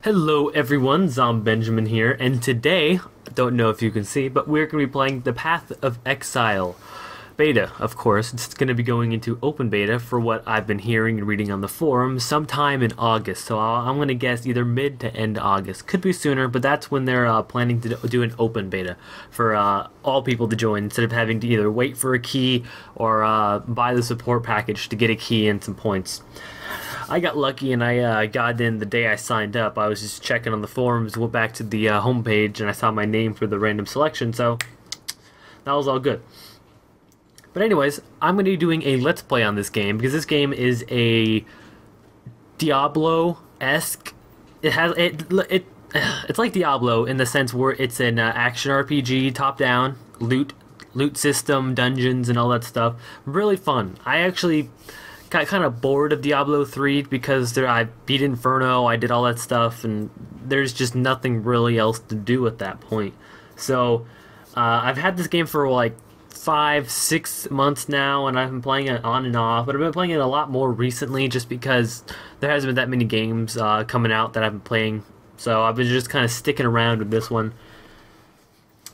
Hello everyone, Benjamin here, and today, don't know if you can see, but we're going to be playing the Path of Exile beta, of course. It's going to be going into open beta for what I've been hearing and reading on the forums sometime in August, so I'm going to guess either mid to end August. Could be sooner, but that's when they're planning to do an open beta for all people to join, instead of having to either wait for a key or buy the support package to get a key and some points. I got lucky and I got in the day I signed up. I was just checking on the forums, went back to the homepage, and I saw my name for the random selection, so that was all good. But anyways, I'm going to be doing a Let's Play on this game, because this game is a Diablo-esque. It's like Diablo in the sense where it's an action RPG, top-down, loot system, dungeons, and all that stuff. Really fun. I actually got kind of bored of Diablo 3 because I beat Inferno, I did all that stuff, and there's just nothing really else to do at that point. So I've had this game for like 5-6 months now, and I've been playing it on and off, but I've been playing it a lot more recently just because there hasn't been that many games coming out that I've been playing, so I've been just kind of sticking around with this one.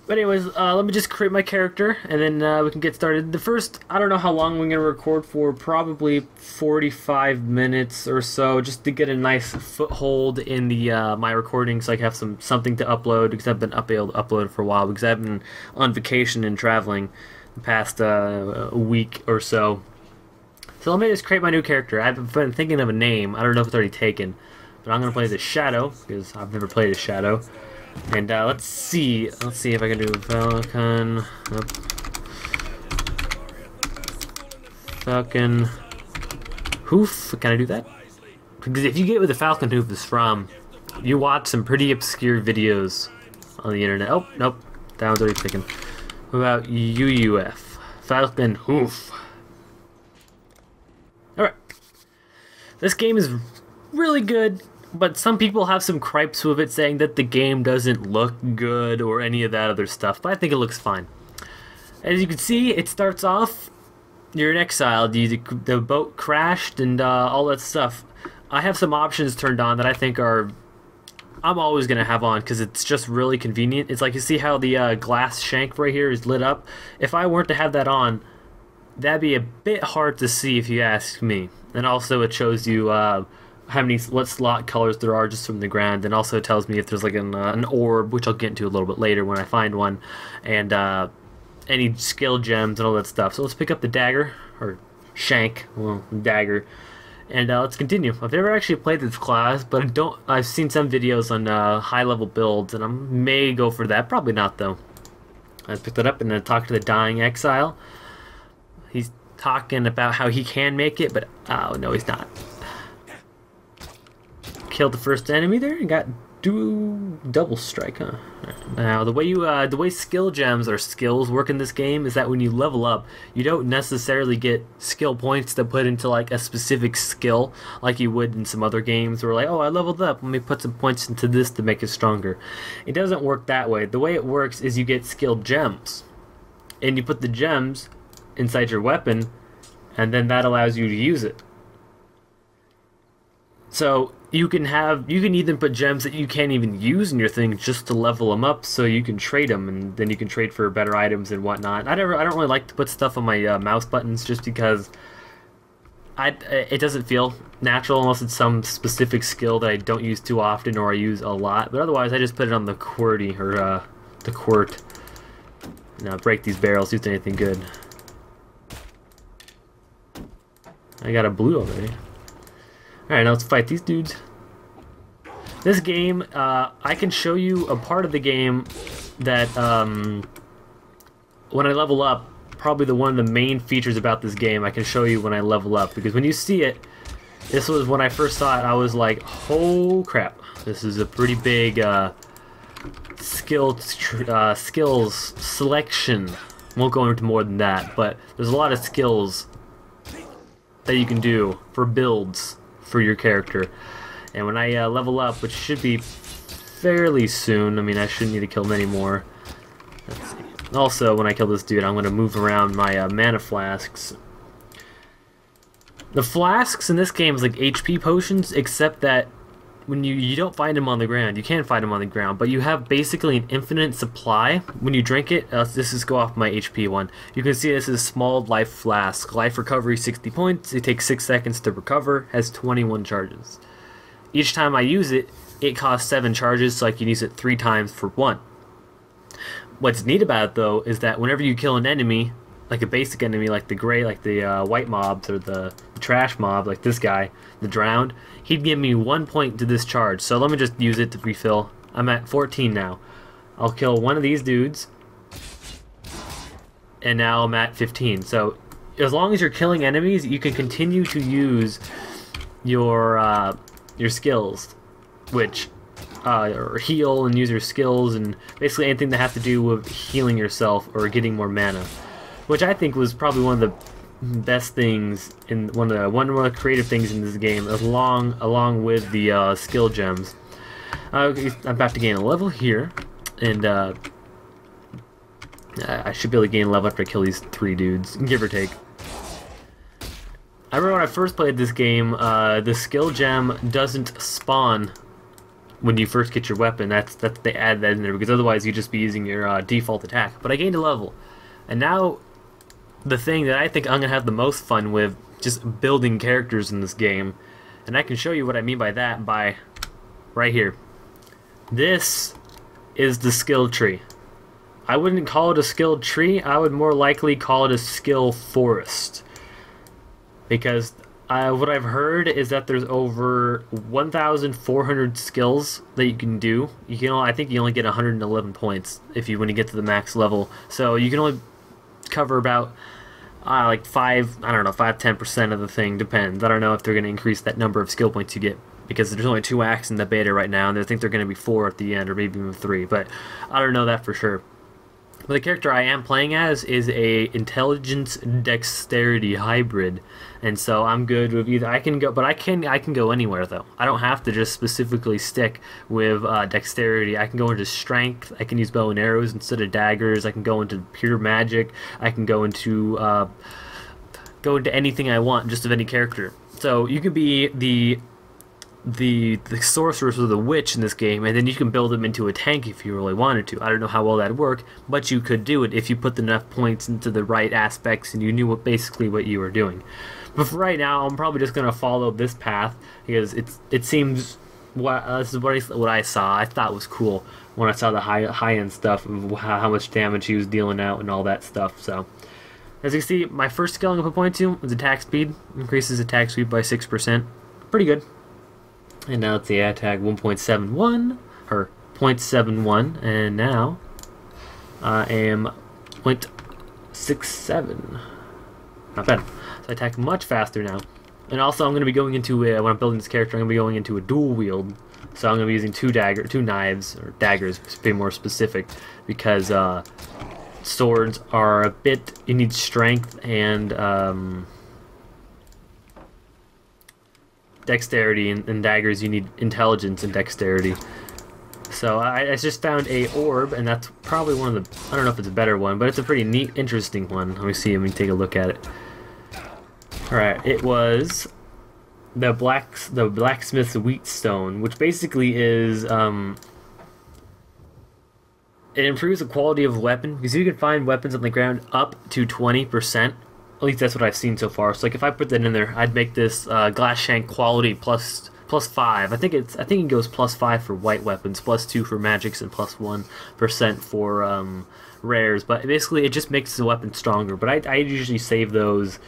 But anyways, let me just create my character, and then we can get started. The first, I don't know how long we're going to record for, probably 45 minutes or so, just to get a nice foothold in the my recording, so I can have something to upload, because I've been able to upload for a while, because I've been on vacation and traveling the past week or so. So let me just create my new character. I've been thinking of a name. I don't know if it's already taken, but I'm going to play the Shadow, because I've never played a Shadow. And let's see if I can do Falcon. Falcon Hoof. Can I do that? Because if you get where the Falcon Hoof is from, you watch some pretty obscure videos on the internet. Oh, nope. That one's already taken. What about UUF? Falcon Hoof. Alright. This game is really good, but some people have some gripes with it, saying that the game doesn't look good or any of that other stuff, but I think it looks fine. As you can see, it starts off, you're in exile, the boat crashed and all that stuff. I have some options turned on that I think I'm always going to have on, because it's just really convenient. It's like, you see how the glass shank right here is lit up? If I weren't to have that on, that'd be a bit hard to see if you ask me. And also it shows you what slot colors there are just from the ground, and also tells me if there's like an orb, which I'll get into a little bit later when I find one, and any skill gems and all that stuff. So let's pick up the dagger, or shank, well, dagger, and let's continue. I've never actually played this class, but I've seen some videos on high level builds, and I may go for that. Probably not though. I picked that up and then talk to the dying exile. He's talking about how he can make it, but oh no, he's not. Killed the first enemy there and got double strike, huh? Now the way skill gems or skills work in this game is that when you level up, you don't necessarily get skill points to put into like a specific skill like you would in some other games where like, oh, I leveled up, let me put some points into this to make it stronger. It doesn't work that way. The way it works is you get skill gems, and you put the gems inside your weapon, and then that allows you to use it. So you can even put gems that you can't even use in your thing just to level them up, so you can trade them, and then you can trade for better items and whatnot. I don't really like to put stuff on my mouse buttons, just because it doesn't feel natural unless it's some specific skill that I don't use too often or I use a lot. But otherwise, I just put it on the QWERTY, or the QWERT. Now break these barrels, see if there's anything good. I got a blue already. Alright, now let's fight these dudes. This game, I can show you a part of the game that, when I level up, probably one of the main features about this game I can show you when I level up, because when you see it, this was when I first saw it, I was like, oh crap, this is a pretty big skills selection. Won't go into more than that, but there's a lot of skills that you can do for builds for your character. And when I level up, which should be fairly soon, I mean, I shouldn't need to kill many more. Let's see. Also, when I kill this dude, I'm going to move around my mana flasks. The flasks in this game is like HP potions, except that when you don't find them on the ground. You can find them on the ground, but you have basically an infinite supply when you drink it. This is go off my HP one. You can see this is a small life flask. Life recovery 60 points. It takes 6 seconds to recover. Has 21 charges. Each time I use it, it costs 7 charges, so I can use it 3 times for 1. What's neat about it though is that whenever you kill an enemy, like a basic enemy, like the white mobs or the trash mob, like this guy, the drowned, he'd give me 1 point to this charge. So let me just use it to refill. I'm at 14 now. I'll kill one of these dudes, and now I'm at 15. So as long as you're killing enemies, you can continue to use your skills, which or heal and use your skills and basically anything that has to do with healing yourself or getting more mana, which I think was probably one of the best things in one of the creative things in this game, along with the skill gems. I'm about to gain a level here, and I should be able to gain a level after I kill these 3 dudes, give or take. I remember when I first played this game, the skill gem doesn't spawn when you first get your weapon. That's they add that in there because otherwise you'd just be using your default attack. But I gained a level, and now the thing that I think I'm gonna have the most fun with, just building characters in this game, and I can show you what I mean by that by right here. This is the skill tree. I wouldn't call it a skill tree. I would more likely call it a skill forest, because what I've heard is that there's over 1,400 skills that you can do. I think you only get 111 points when you get to the max level. So you can only cover about like 5-10% of the thing. Depends. I don't know if they're going to increase that number of skill points you get, because there's only 2 acts in the beta right now, and I think they're going to be 4 at the end, or maybe even 3. But I don't know that for sure. But the character I am playing as is a intelligence dexterity hybrid, and so I'm good with either. I can go anywhere though. I don't have to just specifically stick with dexterity. I can go into strength. I can use bow and arrows instead of daggers. I can go into pure magic. I can go into anything I want, just of any character. So you can be the sorceress or the witch in this game, and then you can build them into a tank if you really wanted to. I don't know how well that'd work, but you could do it if you put enough points into the right aspects and you knew basically what you were doing. But for right now, I'm probably just gonna follow this path because it seems this is what I saw. I thought was cool when I saw the high end stuff of how much damage he was dealing out and all that stuff. So as you can see, my first skill I'm gonna put point to is attack speed. Increases attack speed by 6%. Pretty good. And now it's the attack 1.71 or 0.71, and now I am 0.67. Not bad. So I attack much faster now. And also I'm going to be going into when I'm building this character, I'm going to be going into a dual wield. So I'm going to be using 2 knives, or daggers to be more specific, because swords are a bit, you need strength and dexterity, and daggers you need intelligence and dexterity. So I just found a orb, and that's probably one of the, I don't know if it's a better one, but it's a pretty neat, interesting one. Let me see, let me take a look at it. Alright, it was the blacksmith's wheatstone, which basically is it improves the quality of a weapon, because you can find weapons on the ground up to 20%. At least that's what I've seen so far. So like if I put that in there, I'd make this glass shank quality plus 5. I think it goes plus 5 for white weapons, plus 2 for magics, and plus 1% for rares. But basically, it just makes the weapon stronger. But I usually save those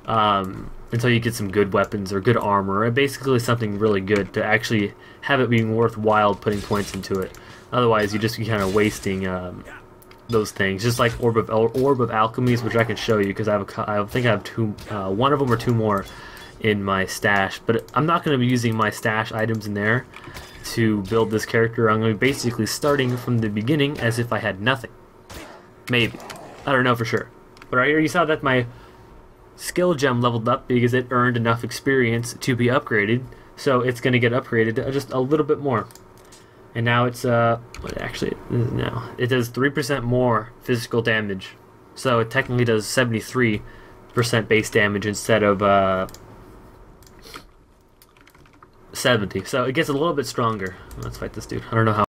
until you get some good weapons or good armor, or basically something really good to actually have it being worthwhile putting points into it. Otherwise, you just be kind of wasting those things, just like Orb of Alchemies, which I can show you because I think I have 2, one of them or 2 more in my stash. But I'm not going to be using my stash items in there to build this character. I'm going to be basically starting from the beginning as if I had nothing. Maybe. I don't know for sure. But right here you saw that my skill gem leveled up because it earned enough experience to be upgraded. So it's going to get upgraded just a little bit more. And now it's what actually now it does 3% more physical damage, so it technically does 73% base damage instead of 70. So it gets a little bit stronger. Let's fight this dude. I don't know how.